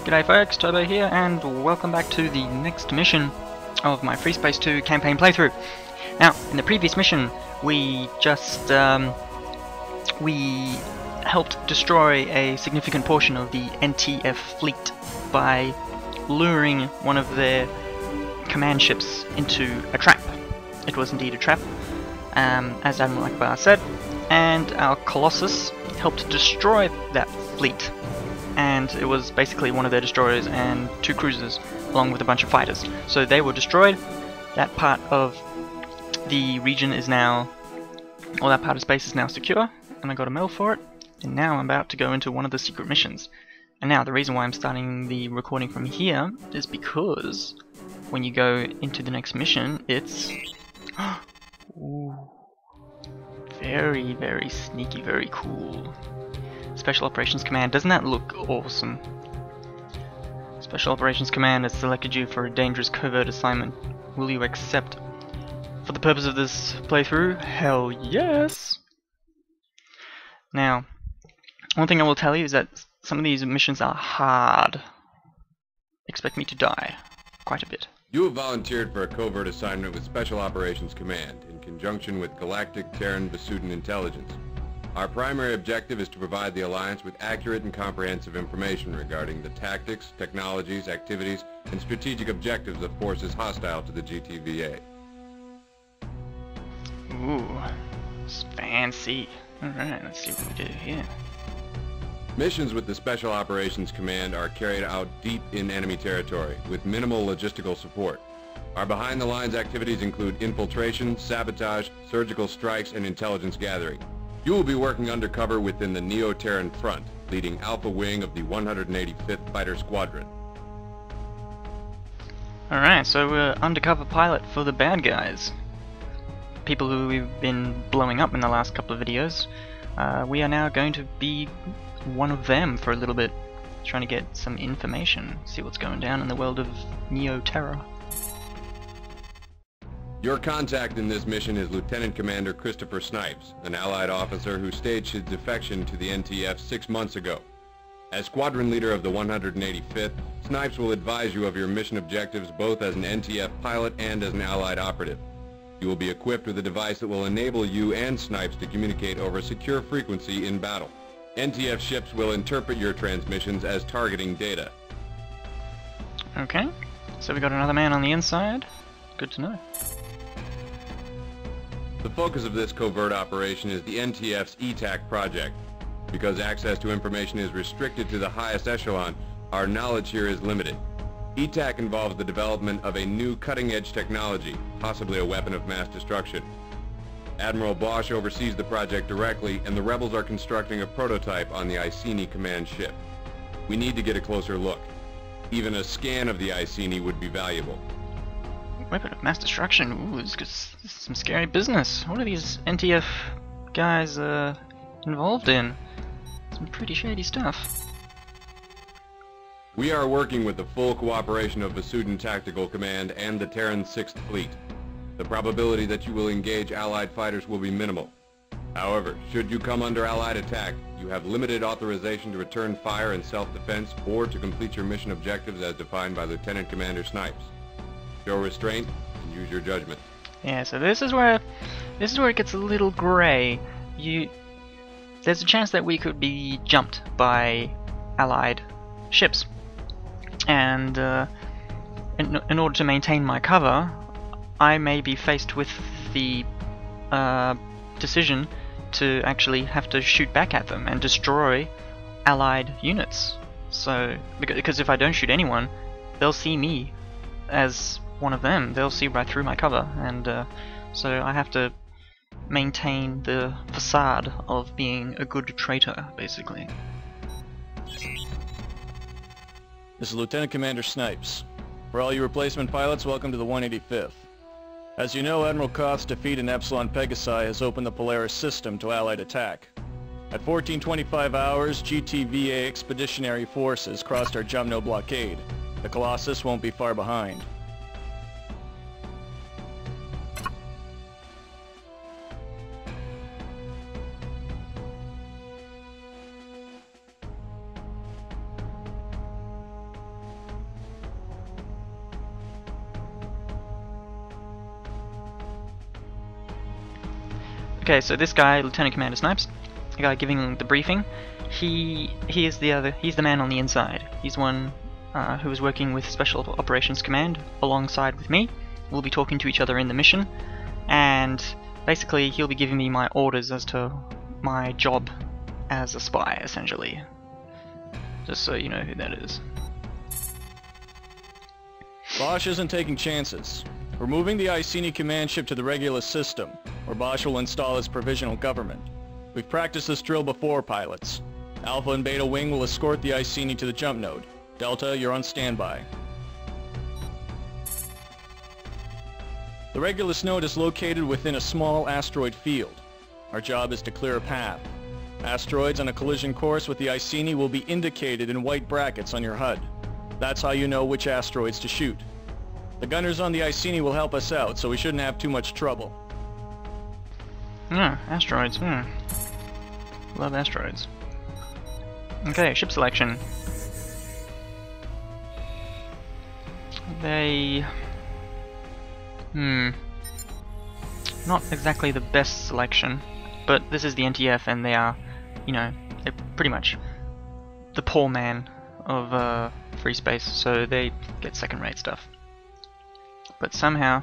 G'day folks, Turbo here, and welcome back to the next mission of my FreeSpace 2 campaign playthrough. Now, in the previous mission, we just, we helped destroy a significant portion of the NTF fleet by luring one of their command ships into a trap. It was indeed a trap, as Admiral Akbar said, and our Colossus helped destroy that fleet. And it was basically one of their destroyers and 2 cruisers, along with a bunch of fighters. So they were destroyed. That part of the region is now, or that part of space is now secure, and I got a medal for it. And now I'm about to go into one of the secret missions. And now the reason why I'm starting the recording from here is because when you go into the next mission, it's ooh, very, very sneaky, very cool. Special Operations Command, doesn't that look awesome? Special Operations Command has selected you for a dangerous covert assignment. Will you accept? For the purpose of this playthrough, hell yes! Now, one thing I will tell you is that some of these missions are hard. Expect me to die quite a bit. You have volunteered for a covert assignment with Special Operations Command in conjunction with Galactic Terran Vasudan Intelligence. Our primary objective is to provide the Alliance with accurate and comprehensive information regarding the tactics, technologies, activities, and strategic objectives of forces hostile to the GTVA. Ooh, it's fancy. Alright, let's see what we do here. Missions with the Special Operations Command are carried out deep in enemy territory, with minimal logistical support. Our behind-the-lines activities include infiltration, sabotage, surgical strikes, and intelligence gathering. You will be working undercover within the Neo-Terran front, leading Alpha Wing of the 185th Fighter Squadron. Alright, so we're undercover pilot for the bad guys. People who we've been blowing up in the last couple of videos. We are now going to be one of them for a little bit, trying to get some information, see what's going down in the world of Neo-Terra. Your contact in this mission is Lieutenant Commander Christopher Snipes, an Allied officer who staged his defection to the NTF 6 months ago. As squadron leader of the 185th, Snipes will advise you of your mission objectives both as an NTF pilot and as an Allied operative. You will be equipped with a device that will enable you and Snipes to communicate over a secure frequency in battle. NTF ships will interpret your transmissions as targeting data. Okay, so we got another man on the inside. Good to know. The focus of this covert operation is the NTF's ETAC project. Because access to information is restricted to the highest echelon, our knowledge here is limited. ETAC involves the development of a new cutting-edge technology, possibly a weapon of mass destruction. Admiral Bosch oversees the project directly, and the rebels are constructing a prototype on the Iceni command ship. We need to get a closer look. Even a scan of the Iceni would be valuable. Weapon of mass destruction. Ooh, this is some scary business. What are these NTF guys involved in? Some pretty shady stuff. We are working with the full cooperation of Vasudan Tactical Command and the Terran 6th Fleet. The probability that you will engage Allied fighters will be minimal. However, should you come under Allied attack, you have limited authorization to return fire in self-defense or to complete your mission objectives as defined by Lieutenant Commander Snipes. Show restraint and use your judgment. Yeah, so this is where it gets a little grey. There's a chance that we could be jumped by Allied ships, and in order to maintain my cover, I may be faced with the decision to actually have to shoot back at them and destroy Allied units. So, because if I don't shoot anyone, they'll see me as one of them. They'll see right through my cover, and so I have to maintain the facade of being a good traitor, basically. This is Lieutenant Commander Snipes. For all you replacement pilots, welcome to the 185th. As you know, Admiral Koth's defeat in Epsilon Pegasi has opened the Polaris system to Allied attack. At 1425 hours, GTVA expeditionary forces crossed our Jumno blockade. The Colossus won't be far behind. Okay, so this guy, Lieutenant Commander Snipes, the guy giving the briefing, he's the man on the inside. He's one who is working with Special Operations Command alongside with me. We'll be talking to each other in the mission, and basically he'll be giving me my orders as to my job as a spy, essentially. Just so you know who that is. Bosch isn't taking chances. We're moving the Iceni command ship to the Regulus system, where Bosch will install his provisional government. We've practiced this drill before, pilots. Alpha and Beta Wing will escort the Iceni to the jump node. Delta, you're on standby. The Regulus node is located within a small asteroid field. Our job is to clear a path. Asteroids on a collision course with the Iceni will be indicated in white brackets on your HUD. That's how you know which asteroids to shoot. The gunners on the Iceni will help us out, so we shouldn't have too much trouble. Yeah, asteroids, Love asteroids. Okay, ship selection. They... not exactly the best selection, but this is the NTF and they are, you know, they're pretty much the poor man of FreeSpace, so they get second-rate stuff. But somehow,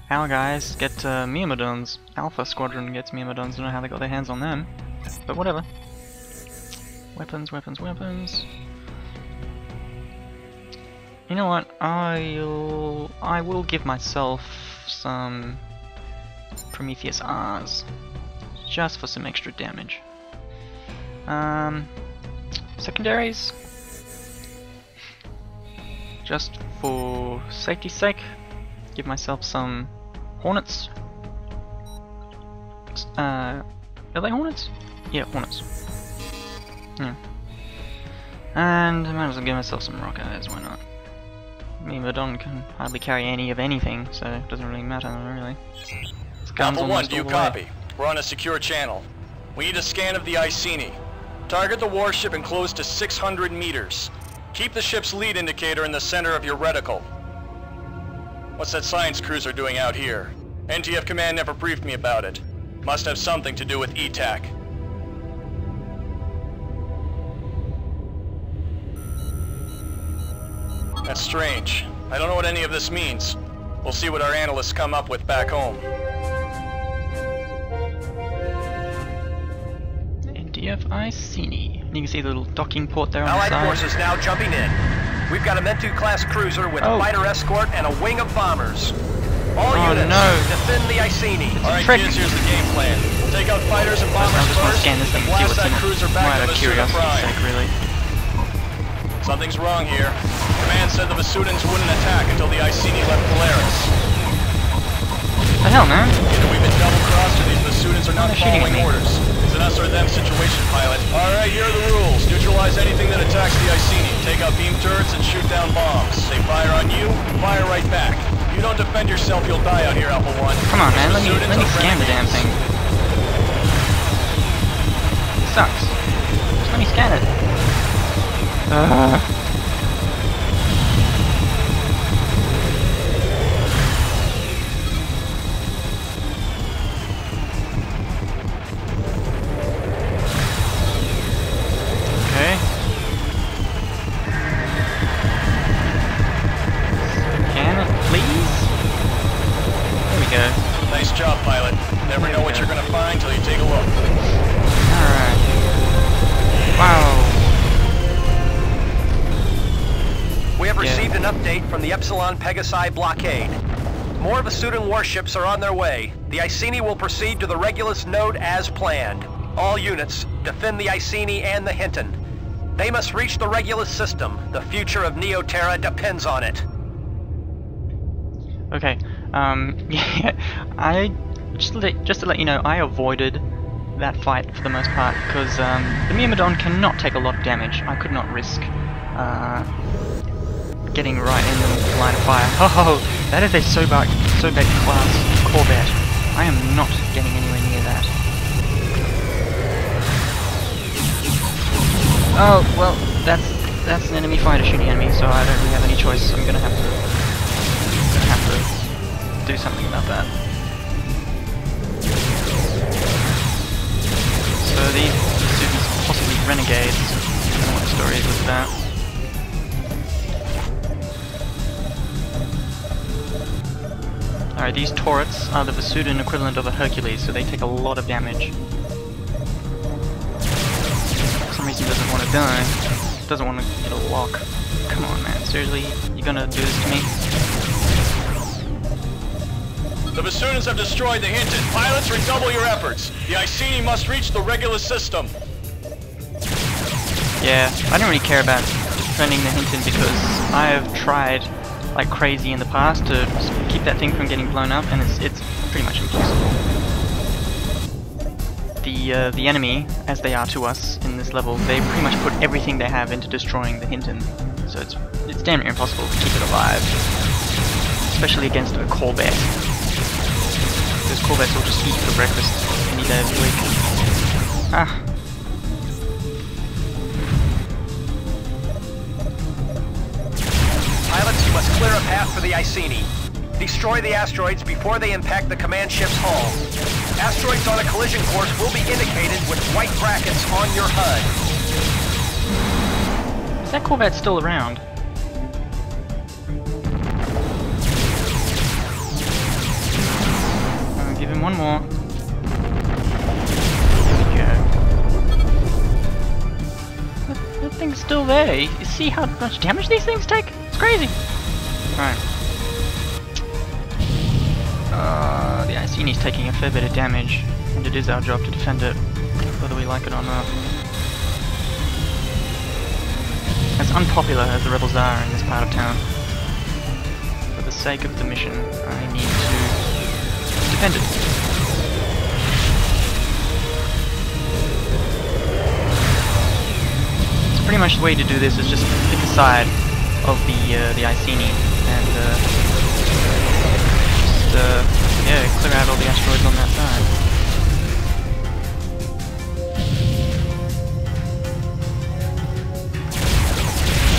our guys get Myrmidons. Alpha Squadron gets Myrmidons. Don't know how they got their hands on them, but whatever. Weapons, weapons, weapons. You know what? I will give myself some Prometheus R's, just for some extra damage. Secondaries, just for safety's sake. Give myself some Hornets. Are they Hornets? Yeah, Hornets. Yeah. And I might as well give myself some Rockeyes, why not? Myrmidon can hardly carry any of anything, so it doesn't really matter, really. Alpha 1, do you copy? We're on a secure channel. We need a scan of the Iceni. Target the warship and close to 600 meters. Keep the ship's lead indicator in the center of your reticle. What's that science cruiser doing out here? NTF Command never briefed me about it. Must have something to do with ETAC. That's strange. I don't know what any of this means. We'll see what our analysts come up with back home. NTF Iceni. You can see the little docking port there on the Allied side. forces now jumping in. We've got a Mentu-class cruiser with a fighter escort and a wing of bombers. All units, defend the Iceni. Alright kids, here's the game plan. We'll take out fighters and bombers first, and blast that cruiser back to the Prime. Really. Something's wrong here. Command said the Vasudans wouldn't attack until the Iceni left Polaris. What the hell, man? Either we've been double-crossed or these Vasudans are not shooting following at me. orders. It's an us or them situation, pilot. Alright, here are the rules. Neutralize anything that attacks the Iceni. Take out beam turrets and shoot down bombs. They fire on you, fire right back. If you don't defend yourself, you'll die out here, Alpha 1. Come on, man, let me scan the damn thing. It sucks. Just let me scan it. Okay. Scan it, please. There we go. Nice job, pilot. Never know what you're gonna find till you take a look. Alright. Wow. We have received an update from the Epsilon Pegasi blockade. More Vasudan warships are on their way. The Iceni will proceed to the Regulus node as planned. All units, defend the Iceni and the Hinton. They must reach the Regulus system. The future of Neoterra depends on it. Okay, yeah, just to let you know, I avoided that fight for the most part, because the Myrmidon cannot take a lot of damage. I could not risk getting right in the line of fire. Oh, that is a Sobek class Corvette. I am not getting anywhere near that. Oh, well, that's an enemy fighter shooting at me, so I don't really have any choice. I'm gonna have to do something about that. So these students are possibly renegades. I don't know what the story is with that. Alright, these turrets are the Vasudan equivalent of a Hercules, so they take a lot of damage. For some reason he doesn't want to die. Doesn't want to get a lock. Come on, man. Seriously? You're gonna do this to me? The Vasudans have destroyed the Hinton. Pilots, redouble your efforts. The Iceni must reach the Regulus system. Yeah, I don't really care about defending the Hinton because I have tried like crazy in the past to keep that thing from getting blown up, and it's pretty much impossible. The enemy, as they are to us in this level, they pretty much put everything they have into destroying the Hinton, so it's damn near impossible to keep it alive, especially against a Corvette. Those Corvettes will just eat for breakfast any day of the week. Ah. Pilots, you must clear a path for the Iceni. Destroy the asteroids before they impact the command ship's hull. Asteroids on a collision course will be indicated with white brackets on your HUD. Is that Corvette still around? I'll give him one more. There we go. That thing's still there. You see how much damage these things take? It's crazy. Alright. The Iceni's taking a fair bit of damage, and it is our job to defend it, whether we like it or not. As unpopular as the rebels are in this part of town, for the sake of the mission, I need to defend it. So pretty much the way to do this is just pick a side of the Iceni and yeah, clear out all the asteroids on that side.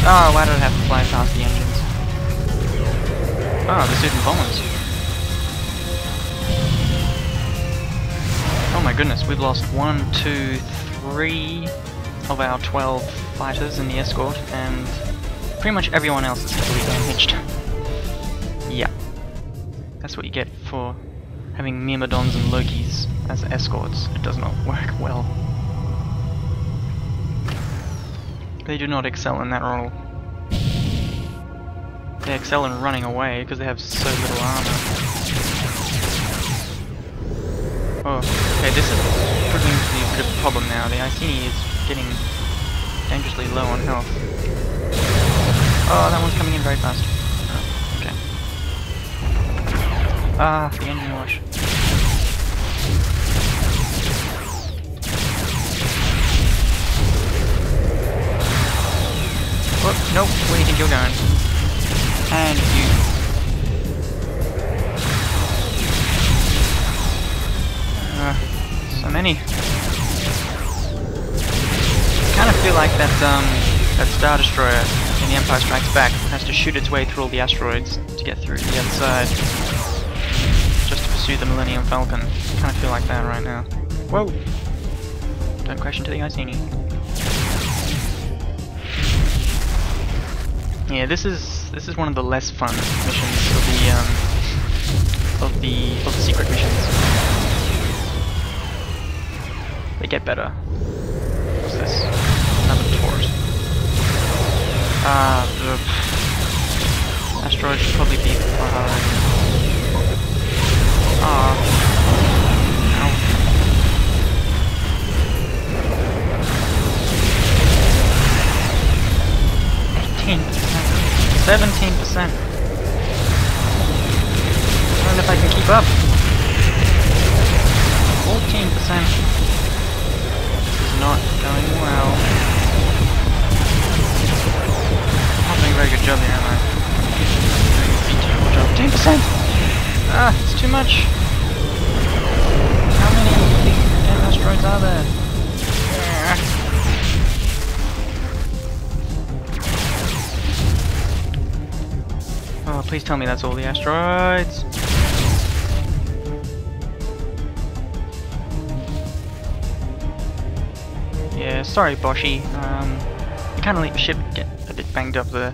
Oh, why did I have to fly past the engines? Oh, the student bombers. Oh my goodness, we've lost 1, 2, 3 of our 12 fighters in the escort, and pretty much everyone else is equally damaged. Yeah. That's what you get for having Myrmidons and Lokis as escorts. It does not work well. They do not excel in that role. They excel in running away because they have so little armor. Oh, okay, this is proving to be a bit of a problem now. The Iceni is getting dangerously low on health. Oh, that one's coming in very fast. Okay. Ah, the engine wash. Oh, nope, where do you think you're going? And you. So many. I kind of feel like that Star Destroyer in The Empire Strikes Back has to shoot its way through all the asteroids to get through to the other side. Just to pursue the Millennium Falcon. I kind of feel like that right now. Whoa! Don't crash into the Iceni. Yeah, this is one of the less fun missions of the secret missions. They get better. What's this? Another torus. The asteroid should probably be behind. Ow. 17%. I don't know if I can keep up. 14%. This is not going well. I'm not doing a very good job here, am I? I'm doing a terrible job. 10%! Ah, it's too much. How many damn asteroids are there? Oh, please tell me that's all the asteroids. Yeah, sorry Boshi, you kinda let your ship get a bit banged up there.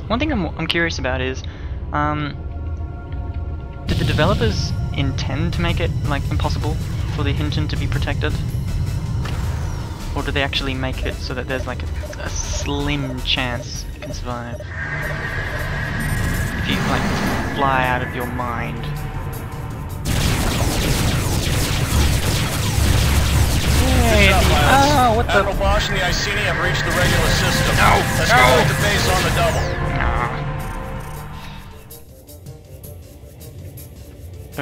One thing I'm curious about is, did the developers intend to make it like impossible for the Hinton to be protected? Or do they actually make it so that there's like a slim chance it can survive? If you like fly out of your mind. Hey, oh, what the? Admiral Bosch and the Iceni have reached the regular system. No, Let's no. go back to base on the double.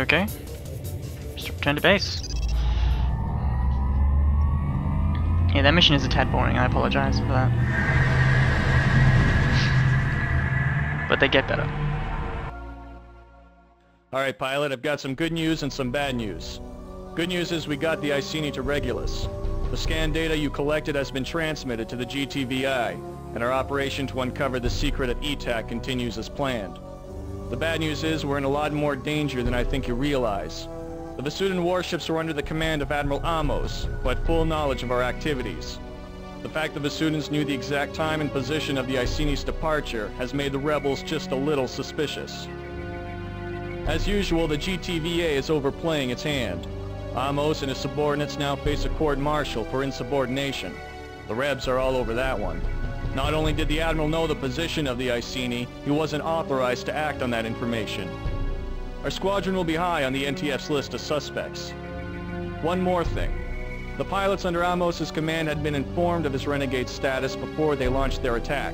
Okay. Just return to base. Yeah, that mission is a tad boring, I apologize for that. But they get better. Alright, pilot, I've got some good news and some bad news. Good news is we got the Iceni to Regulus. The scan data you collected has been transmitted to the GTVI, and our operation to uncover the secret at ETAC continues as planned. The bad news is we're in a lot more danger than I think you realize. The Vasudan warships are under the command of Admiral Amos, who had full knowledge of our activities. The fact the Vasudans knew the exact time and position of the Iceni's departure has made the rebels just a little suspicious. As usual, the GTVA is overplaying its hand. Amos and his subordinates now face a court-martial for insubordination. The Rebs are all over that one. Not only did the Admiral know the position of the Iceni, he wasn't authorized to act on that information. Our squadron will be high on the NTF's list of suspects. One more thing. The pilots under Amos's command had been informed of his renegade status before they launched their attack.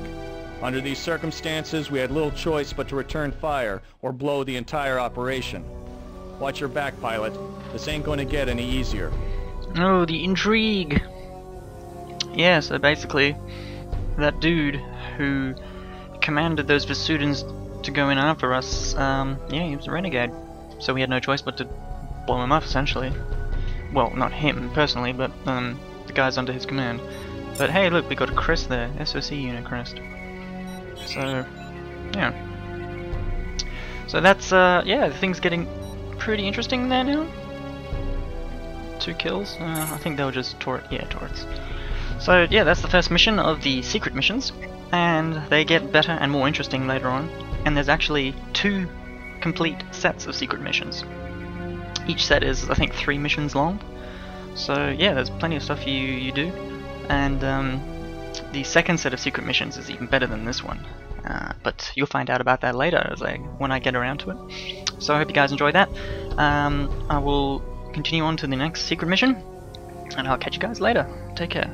Under these circumstances, we had little choice but to return fire or blow the entire operation. Watch your back, pilot. This ain't going to get any easier. Oh, the intrigue! Yeah, so basically, that dude who commanded those Vasudans to go in after us, yeah, he was a renegade. So we had no choice but to blow him up, essentially. Well, not him, personally, but the guys under his command. But hey, look, we got a crest there. SOC unit crest. So, yeah. So that's, yeah, things getting pretty interesting there now. 2 kills. I think they were just turrets. So yeah, that's the first mission of the secret missions, and they get better and more interesting later on. And there's actually 2 complete sets of secret missions. Each set is, I think, 3 missions long. So yeah, there's plenty of stuff you do. And the second set of secret missions is even better than this one. But you'll find out about that later when I get around to it. So I hope you guys enjoy that. I will continue on to the next secret mission, and I'll catch you guys later. Take care.